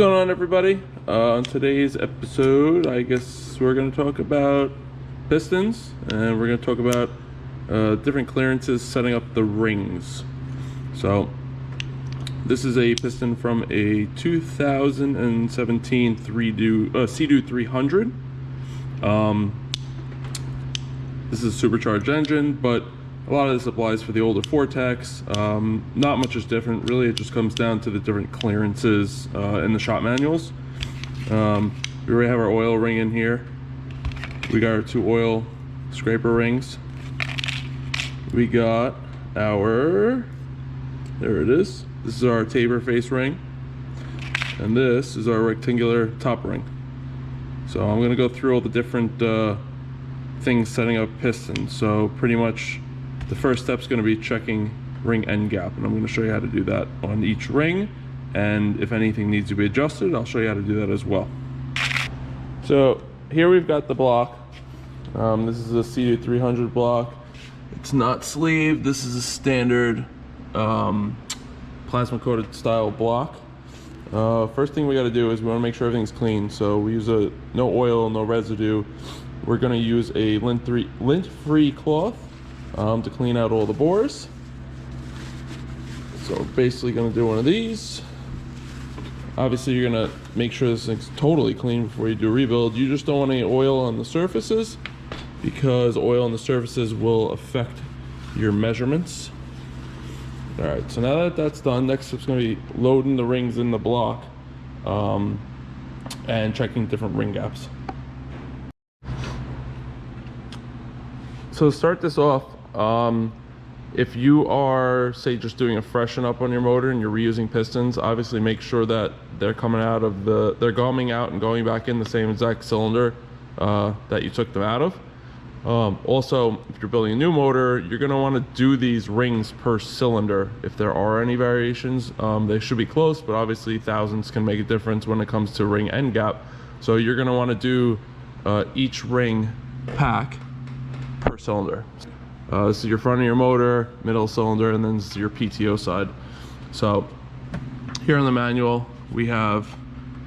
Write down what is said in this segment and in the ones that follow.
going on, everybody? On today's episode, I guess we're going to talk about pistons, and we're going to talk about different clearances setting up the rings. So this is a piston from a 2017 Seadoo 300. This is a supercharged engine, but a lot of this applies for the older Rotax. Not much is different, really. It just comes down to the different clearances in the shop manuals. We already have our oil ring in here. We got our two oil scraper rings. We got our, there it is. This is our taper face ring. And this is our rectangular top ring. So I'm gonna go through all the different things setting up pistons. So pretty much the first step is going to be checking ring end gap, and I'm going to show you how to do that on each ring, and if anything needs to be adjusted, I'll show you how to do that as well. So here we've got the block. This is a Seadoo 300 block. It's not sleeved. This is a standard plasma coated style block. First thing we got to do is we want to make sure everything's clean, so we use a no oil, no residue. We're going to use a lint-free cloth to clean out all the bores. So we're basically going to do one of these. Obviously you're going to make sure this thing's totally clean before you do a rebuild. You just don't want any oil on the surfaces, because oil on the surfaces will affect your measurements. Alright, so now that that's done, next step's going to be loading the rings in the block and checking different ring gaps. So to start this off, if you are, say, just doing a freshen up on your motor and you're reusing pistons, obviously make sure that they're coming out of they're coming out and going back in the same exact cylinder that you took them out of. Also, if you're building a new motor, you're going to want to do these rings per cylinder. If there are any variations, they should be close, but obviously thousandths can make a difference when it comes to ring end gap. So you're going to want to do each ring pack per cylinder. This is your front of your motor, middle cylinder, and then this is your PTO side. So here in the manual, we have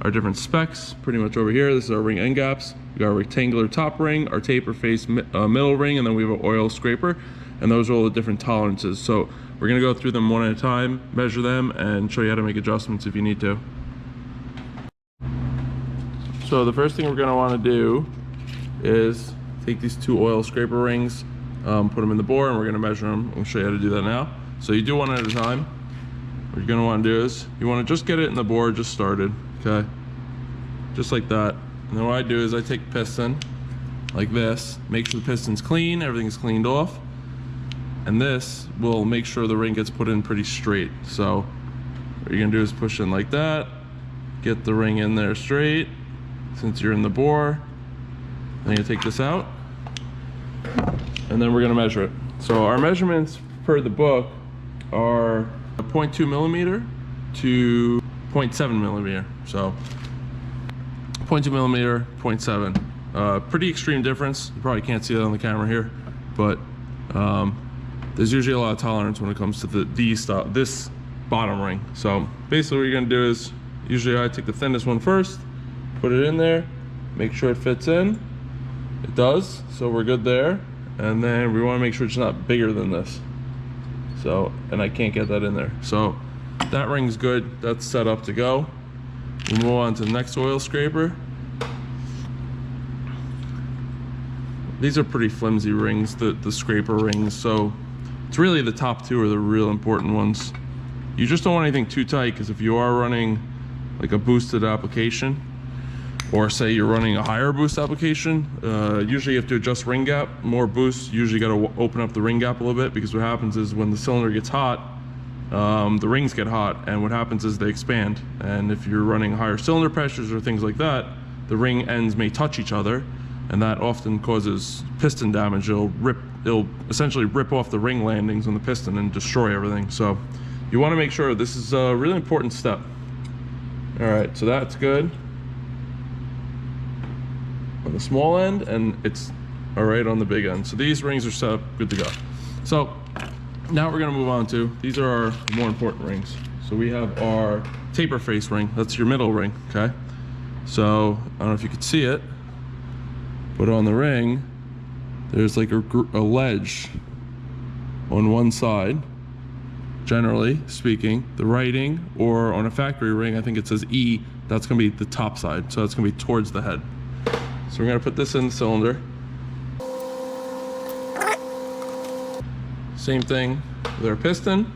our different specs pretty much over here. This is our ring end gaps. We got our rectangular top ring, our taper face middle ring, and then we have an oil scraper. And those are all the different tolerances. So we're gonna go through them one at a time, measure them, and show you how to make adjustments if you need to. So the first thing we're gonna wanna do is take these two oil scraper rings, put them in the bore, and we're going to measure them. I'll show you how to do that now. So you do one at a time. What you're going to want to do is you want to just get it in the bore just started, okay? Just like that. And then what I do is I take the piston like this, make sure the piston's clean, everything's cleaned off, and this will make sure the ring gets put in pretty straight. So what you're going to do is push in like that, get the ring in there straight since you're in the bore. Then you take this out, and then we're going to measure it. So our measurements per the book are 0.2 millimeter to 0.7 millimeter. So 0.2 millimeter, 0.7. Pretty extreme difference. You probably can't see that on the camera here, but there's usually a lot of tolerance when it comes to this bottom ring. So basically what you're going to do is, usually I take the thinnest one first, put it in there, make sure it fits in. It does, so we're good there. And then we want to make sure it's not bigger than this. So, and I can't get that in there. So that ring's good, that's set up to go. We'll move on to the next oil scraper. These are pretty flimsy rings, the scraper rings, so it's really the top two are the real important ones. You just don't want anything too tight, because if you are running like a boosted application, or say you're running a higher boost application, usually you have to adjust ring gap. More boost, you usually got to open up the ring gap a little bit, because what happens is when the cylinder gets hot, the rings get hot, and what happens is they expand. And if you're running higher cylinder pressures or things like that, the ring ends may touch each other, and that often causes piston damage. It'll essentially rip off the ring landings on the piston and destroy everything. So you want to make sure this is a really important step. All right, so that's good on the small end, and it's all right on the big end. So these rings are set up good to go. So now we're going to move on to, these are our more important rings. So we have our taper face ring. That's your middle ring, okay? So I don't know if you could see it, but on the ring, there's like a ledge on one side, generally speaking. The writing, or on a factory ring, I think it says E, that's gonna be the top side. So that's gonna be towards the head. So we're gonna put this in the cylinder. Same thing with our piston.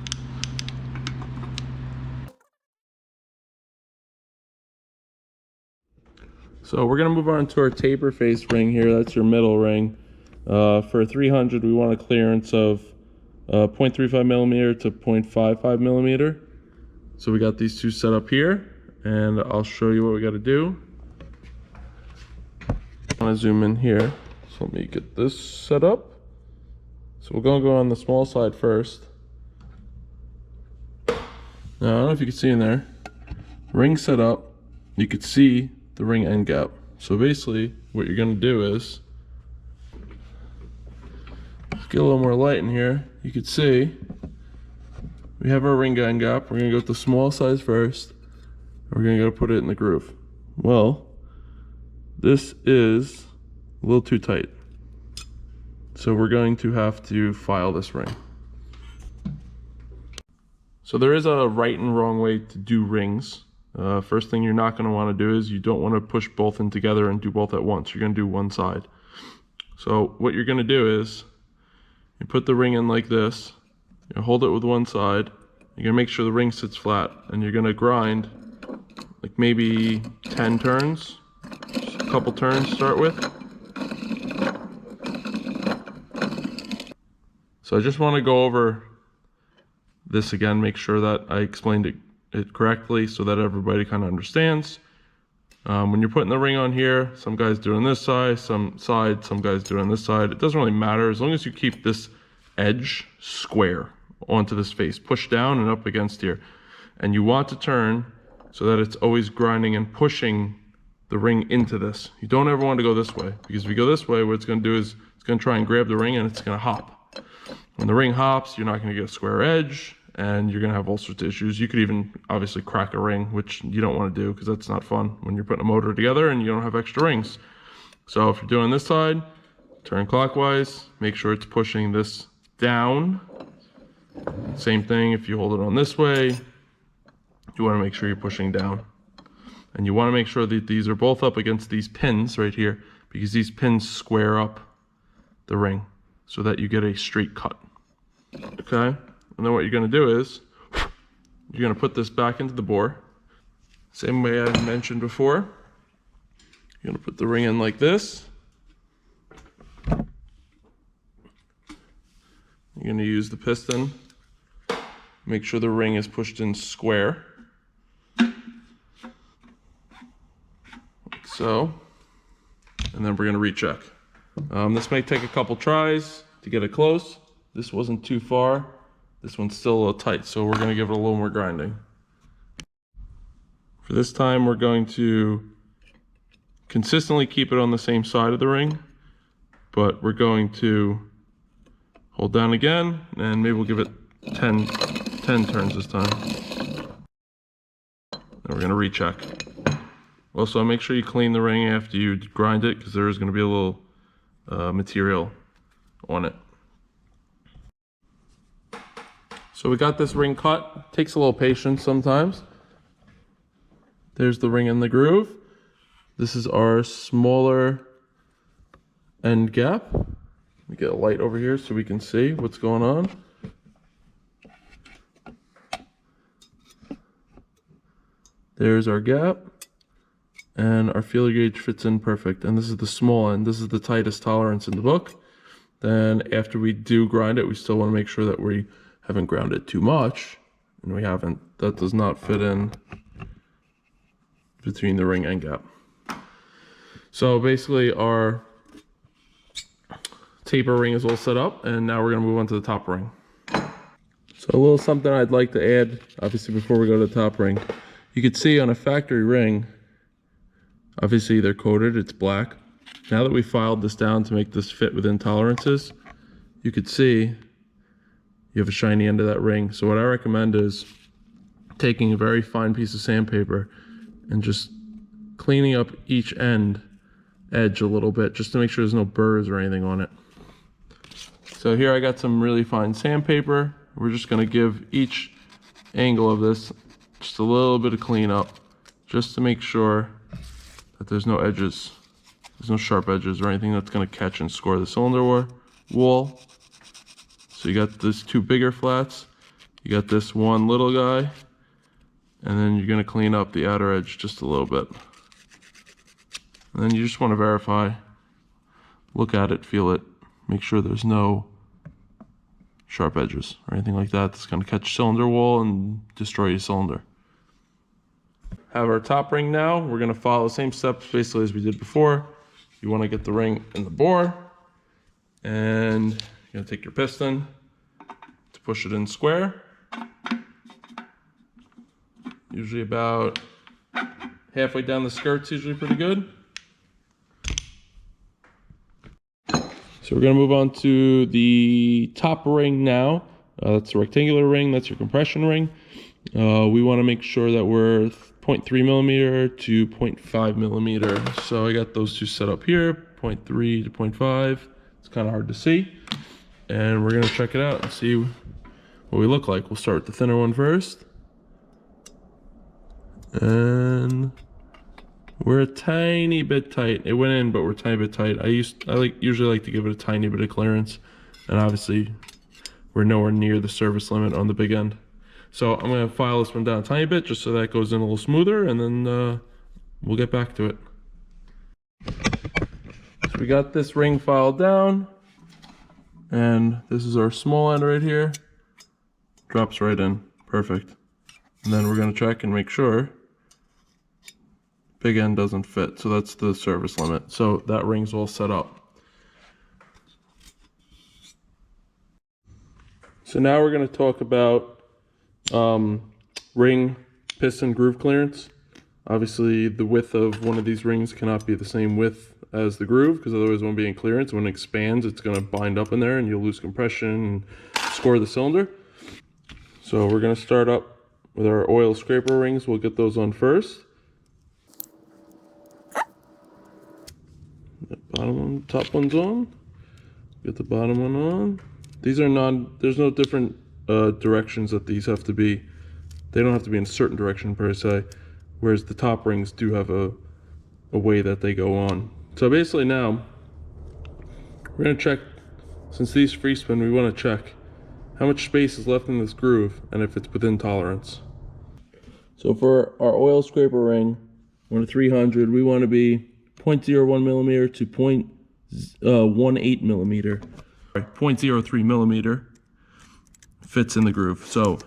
So we're gonna move on to our taper face ring here. That's your middle ring. For 300, we want a clearance of 0.35 millimeter to 0.55 millimeter. So we got these two set up here, and I'll show you what we gotta do. I'm gonna zoom in here. So let me get this set up. So we're gonna go on the small side first. Now, I don't know if you can see in there, ring set up, you could see the ring end gap. So basically, what you're gonna do is, let's get a little more light in here. You could see, we have our ring end gap. We're gonna go with the small size first. We're gonna go put it in the groove. Well, this is a little too tight. So we're going to have to file this ring. So there is a right and wrong way to do rings. First thing you're not going to want to do is you don't want to push both in together and do both at once. You're going to do one side. So what you're going to do is you put the ring in like this. You hold it with one side. You're going to make sure the ring sits flat, and you're going to grind like maybe 10 turns. Just a couple turns to start with. So I just want to go over this again, make sure that I explained it correctly so that everybody kind of understands. When you're putting the ring on here, some guys do it on this side, some guys do it on this side. It doesn't really matter as long as you keep this edge square onto this face, push down and up against here. And you want to turn so that it's always grinding and pushing the ring into this. You don't ever want to go this way, because if you go this way, what it's going to do is it's going to try and grab the ring and it's going to hop. When the ring hops, you're not going to get a square edge, and you're going to have all sorts of issues. You could even obviously crack a ring, which you don't want to do because that's not fun when you're putting a motor together and you don't have extra rings. So if you're doing this side, turn clockwise, make sure it's pushing this down. Same thing if you hold it on this way, you want to make sure you're pushing down. And you want to make sure that these are both up against these pins right here, because these pins square up the ring so that you get a straight cut. Okay? And then what you're going to do is, you're going to put this back into the bore. Same way I mentioned before. You're going to put the ring in like this. You're going to use the piston. Make sure the ring is pushed in square. Like so. And then we're going to recheck. This may take a couple tries to get it close. This wasn't too far. This one's still a little tight, so we're going to give it a little more grinding. For this time, we're going to consistently keep it on the same side of the ring, but we're going to hold down again, and maybe we'll give it 10 turns this time. And we're going to recheck. Also, make sure you clean the ring after you grind it, because there is going to be a little material on it. So we got this ring cut. Takes a little patience sometimes. There's the ring in the groove. This is our smaller end gap. Let me get a light over here so we can see what's going on. There's our gap. And our feeler gauge fits in perfect. And this is the small end. This is the tightest tolerance in the book. Then after we do grind it, we still want to make sure that we haven't ground it too much. And we haven't. That does not fit in between the ring and gap. So basically our taper ring is all set up, and now we're going to move on to the top ring. So a little something I'd like to add, obviously, before we go to the top ring. You can see on a factory ring, obviously they're coated, it's black. Now that we filed this down to make this fit within tolerances, you could see you have a shiny end of that ring. So what I recommend is taking a very fine piece of sandpaper and just cleaning up each edge a little bit, just to make sure there's no burrs or anything on it. So here I got some really fine sandpaper. We're just gonna give each angle of this just a little bit of cleanup, just to make sure that there's no edges, there's no sharp edges or anything that's gonna catch and score the cylinder wall. So you got these two bigger flats, you got this one little guy, and then you're gonna clean up the outer edge just a little bit. And then you just wanna verify, look at it, feel it, make sure there's no sharp edges or anything like that that's gonna catch cylinder wall and destroy your cylinder. Have our top ring now. We're gonna follow the same steps basically as we did before. You wanna get the ring in the bore, and you're gonna take your piston to push it in square. Usually about halfway down the skirt's usually pretty good. So we're gonna move on to the top ring now. That's the rectangular ring, that's your compression ring. We wanna make sure that we're 0.3 millimeter to 0.5 millimeter. So I got those two set up here, 0.3 to 0.5. It's kind of hard to see. And we're gonna check it out and see what we look like. We'll start with the thinner one first. And we're a tiny bit tight. It went in, but we're a tiny bit tight. I usually like to give it a tiny bit of clearance. And obviously we're nowhere near the service limit on the big end. So I'm gonna file this one down a tiny bit just so that goes in a little smoother, and then we'll get back to it. So we got this ring filed down, and this is our small end right here. Drops right in, perfect. And then we're gonna check and make sure big end doesn't fit. So that's the service limit. So that ring's all set up. So now we're gonna talk about ring piston groove clearance. Obviously the width of one of these rings cannot be the same width as the groove, because otherwise it won't be in clearance. When it expands, it's going to bind up in there and you'll lose compression and score the cylinder. So we're going to start up with our oil scraper rings. We'll get those on first. The bottom one, top one's on. Get the bottom one on. These are there's no different directions that these have to be. They don't have to be in a certain direction per se, whereas the top rings do have a way that they go on. So basically now we're going to check, since these free spin, we want to check how much space is left in this groove and if it's within tolerance. So for our oil scraper ring on a 300, we want to be 0.01 millimeter to 0.18 millimeter. 0.03 millimeter fits in the groove. So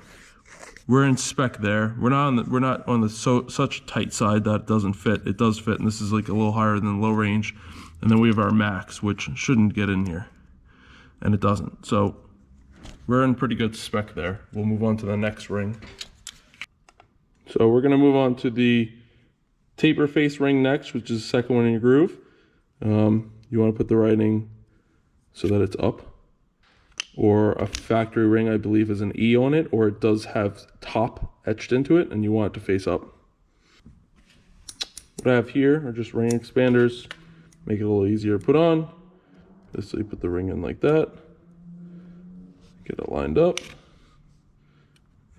we're in spec there. We're not on the such tight side that it doesn't fit. It does fit, and this is like a little higher than low range. And then we have our max, which shouldn't get in here, and it doesn't. So we're in pretty good spec there. We'll move on to the next ring. So we're gonna move on to the taper face ring next, which is the second one in your groove. You want to put the writing so that it's up, or a factory ring, I believe, is an E on it, or it does have top etched into it, and you want it to face up. What I have here are just ring expanders, make it a little easier to put on. So you put the ring in like that, get it lined up,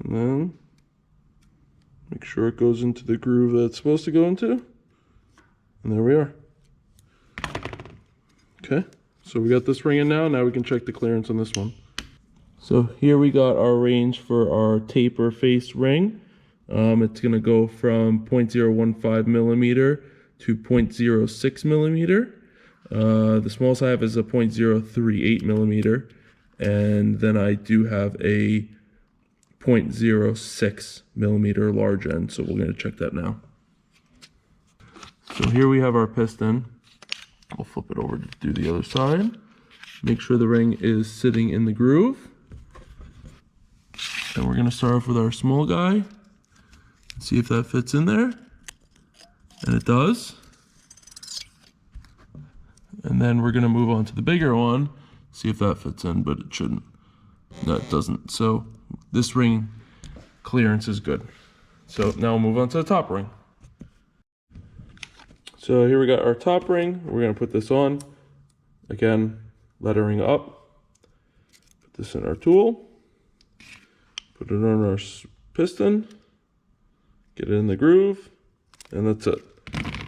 and then make sure it goes into the groove that it's supposed to go into, and there we are. Okay. So we got this ring in now. Now we can check the clearance on this one. So here we got our range for our taper face ring. It's going to go from 0.015 millimeter to 0.06 millimeter. The smallest I have is a 0.038 millimeter. And then I do have a 0.06 millimeter large end. So we're going to check that now. So here we have our piston. We'll flip it over to do the other side. Make sure the ring is sitting in the groove. And we're going to start off with our small guy. See if that fits in there. And it does. And then we're going to move on to the bigger one. See if that fits in, but it shouldn't. No, it doesn't. So this ring clearance is good. So now we'll move on to the top ring. So here we got our top ring. We're gonna put this on. Again, lettering up. Put this in our tool. Put it on our piston. Get it in the groove. And that's it.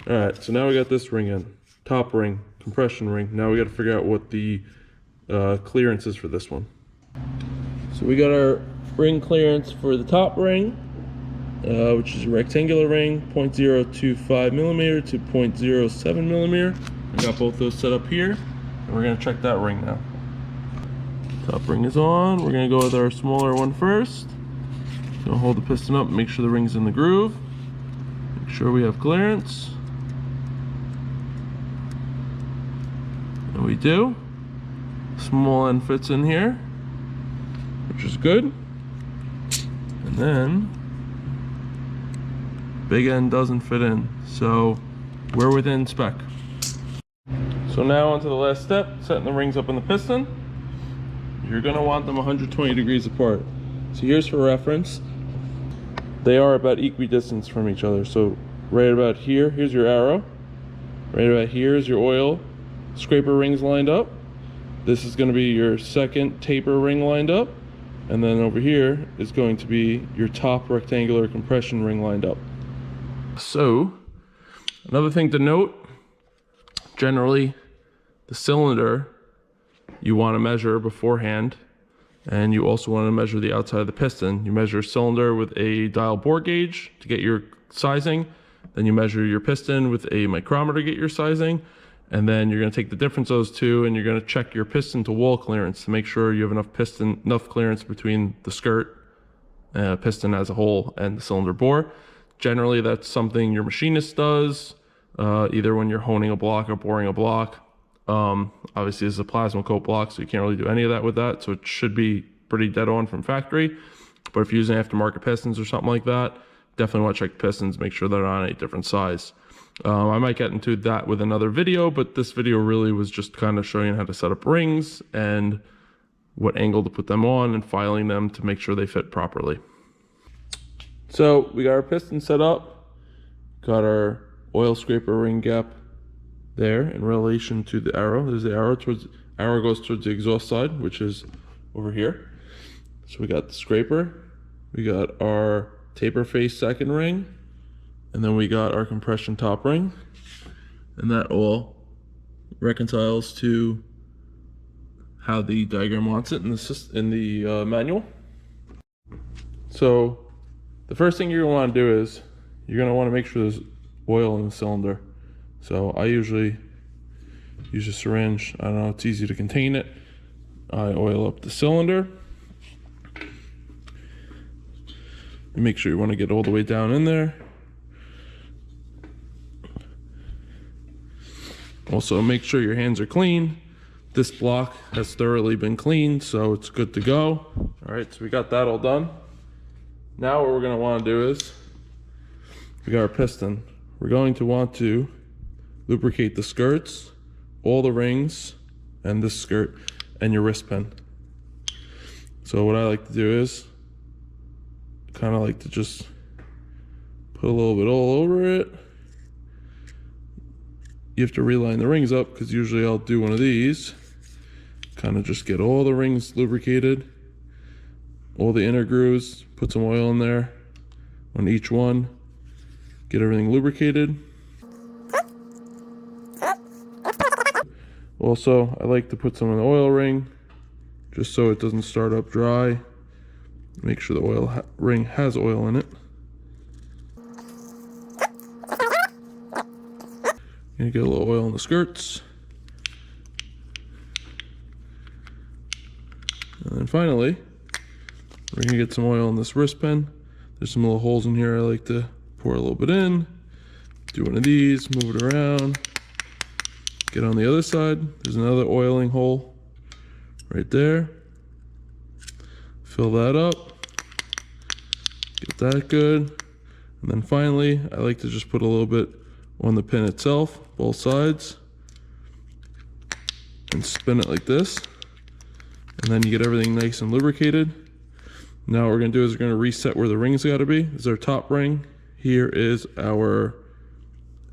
All right, so now we got this ring in. Top ring, compression ring. Now we gotta figure out what the clearance is for this one. So we got our ring clearance for the top ring, which is a rectangular ring, 0.025 millimeter to 0.07 millimeter. I got both those set up here, and we're gonna check that ring now. Top ring is on. We're gonna go with our smaller one first. Gonna hold the piston up, make sure the ring's in the groove. Make sure we have clearance. And we do. Small end fits in here, which is good. And then big end doesn't fit in, so we're within spec. So now onto the last step, setting the rings up in the piston. You're gonna want them 120 degrees apart. So here's for reference. They are about equidistant from each other. So right about here, here's your arrow. Right about here is your oil scraper rings lined up. This is going to be your second taper ring lined up. And then over here is going to be your top rectangular compression ring lined up. So another thing to note, generally the cylinder you want to measure beforehand, and you also want to measure the outside of the piston. You measure cylinder with a dial bore gauge to get your sizing, then you measure your piston with a micrometer to get your sizing, and then you're going to take the difference of those two and you're going to check your piston to wall clearance to make sure you have enough clearance between the skirt, piston as a whole, and the cylinder bore. Generally that's something your machinist does, either when you're honing a block or boring a block. Obviously this is a plasma coat block, so you can't really do any of that with that, so it should be pretty dead on from factory. But if you're using aftermarket pistons or something like that, definitely want to check pistons, make sure they're on a different size. I might get into that with another video, but this video really was just kind of showing you how to set up rings and what angle to put them on and filing them to make sure they fit properly. So we got our piston set up, got our oil scraper ring gap there in relation to the arrow. There's the arrow goes towards the exhaust side, which is over here. So we got the scraper, we got our taper face second ring, and then we got our compression top ring, and that all reconciles to how the diagram wants it in the manual. So the first thing you're going to want to do is you're going to want to make sure there's oil in the cylinder. So I usually use a syringe. I don't know, it's easy to contain it. I oil up the cylinder. And make sure you want to get all the way down in there. Also make sure your hands are clean. This block has thoroughly been cleaned, so it's good to go. All right, so we got that all done. Now what we're going to want to do is, we got our piston. We're going to want to lubricate the skirts, all the rings, and this skirt, and your wrist pin. So what I like to do is, kind of like to just put a little bit all over it. You have to reline the rings up, because usually I'll do one of these. Kind of just get all the rings lubricated, all the inner grooves, put some oil in there on each one, get everything lubricated. Also, I like to put some in the oil ring, just so it doesn't start up dry. Make sure the oil ring has oil in it. Gonna get a little oil in the skirts. And then finally, we're gonna get some oil in this wrist pin. There's some little holes in here I like to pour a little bit in. Do one of these, move it around. Get on the other side. There's another oiling hole right there. Fill that up. Get that good. And then finally, I like to just put a little bit on the pin itself, both sides, and spin it like this. And then you get everything nice and lubricated. Now what we're gonna do is we're gonna reset where the rings gotta be. This is our top ring. Here is our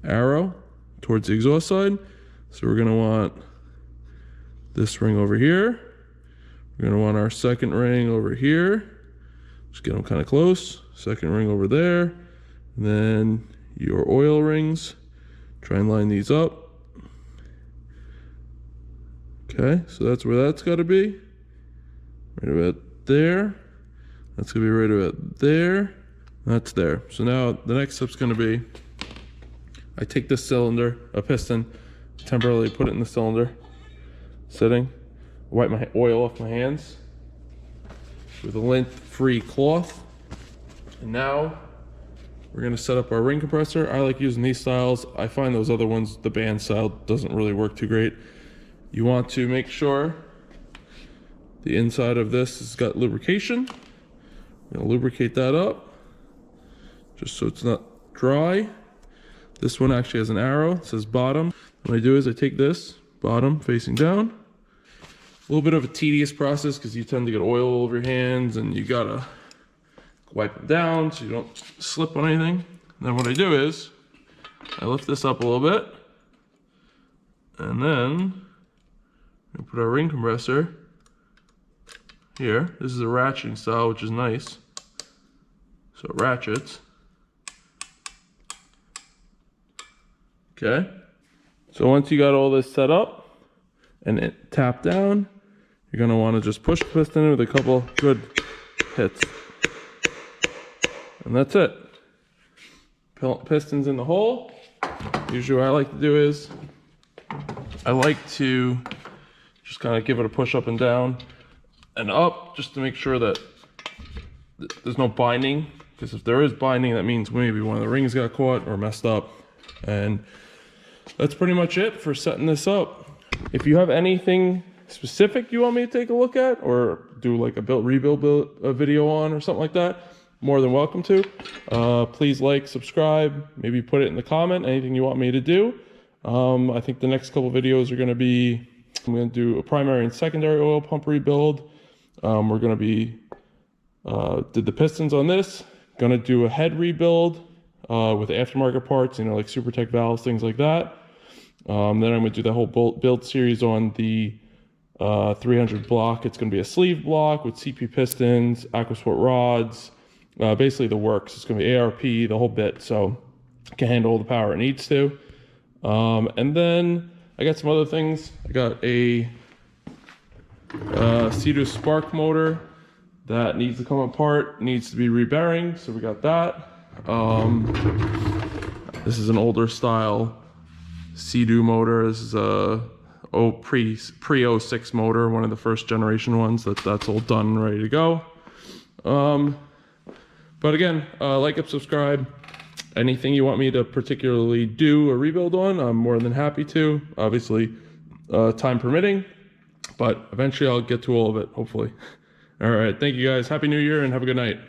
arrow towards the exhaust side. So we're gonna want this ring over here. We're gonna want our second ring over here. Just get them kind of close. Second ring over there. And then your oil rings. Try and line these up. Okay, so that's where that's gotta be. Right about there. That's gonna be right about there. That's there. So now the next step's gonna be, I take this cylinder, a piston, temporarily put it in the cylinder, sitting, wipe my oil off my hands with a lint-free cloth. And now we're gonna set up our ring compressor. I like using these styles. I find those other ones, the band style, doesn't really work too great. You want to make sure the inside of this has got lubrication. I'm gonna lubricate that up, just so it's not dry. This one actually has an arrow, it says bottom. What I do is I take this, bottom facing down. A little bit of a tedious process because you tend to get oil all over your hands and you gotta wipe them down so you don't slip on anything. And then what I do is I lift this up a little bit and then I put our ring compressor here. This is a ratcheting style, which is nice. So it ratchets. Okay. So once you got all this set up and it tapped down, you're gonna want to just push the piston in with a couple good hits. And that's it. Piston's in the hole. Usually what I like to do is I like to just kind of give it a push up and down and up, just to make sure that there's no binding, because if there is binding, that means maybe one of the rings got caught or messed up. And that's pretty much it for setting this up. If you have anything specific you want me to take a look at or do like a rebuild video on or something like that, more than welcome to. Please like, subscribe, maybe put it in the comment, anything you want me to do. I think the next couple videos are gonna be, I'm gonna do a primary and secondary oil pump rebuild. We're gonna be, did the pistons on this, gonna do a head rebuild with aftermarket parts, you know, like SuperTech valves, things like that. Then I'm gonna do the whole build series on the 300 block. It's gonna be a sleeve block with CP pistons, AquaSport rods, basically the works. It's gonna be ARP, the whole bit, so it can handle all the power it needs to. And then I got some other things. I got a Seadoo spark motor that needs to come apart, needs to be rebearing, so we got that. This is an older style Seadoo motor. This is a pre-06 motor, one of the first generation ones. That's all done, ready to go. But again, like and subscribe. Anything you want me to particularly do a rebuild on, I'm more than happy to. Obviously, time permitting, but eventually I'll get to all of it, hopefully. All right, thank you guys. Happy New Year and have a good night.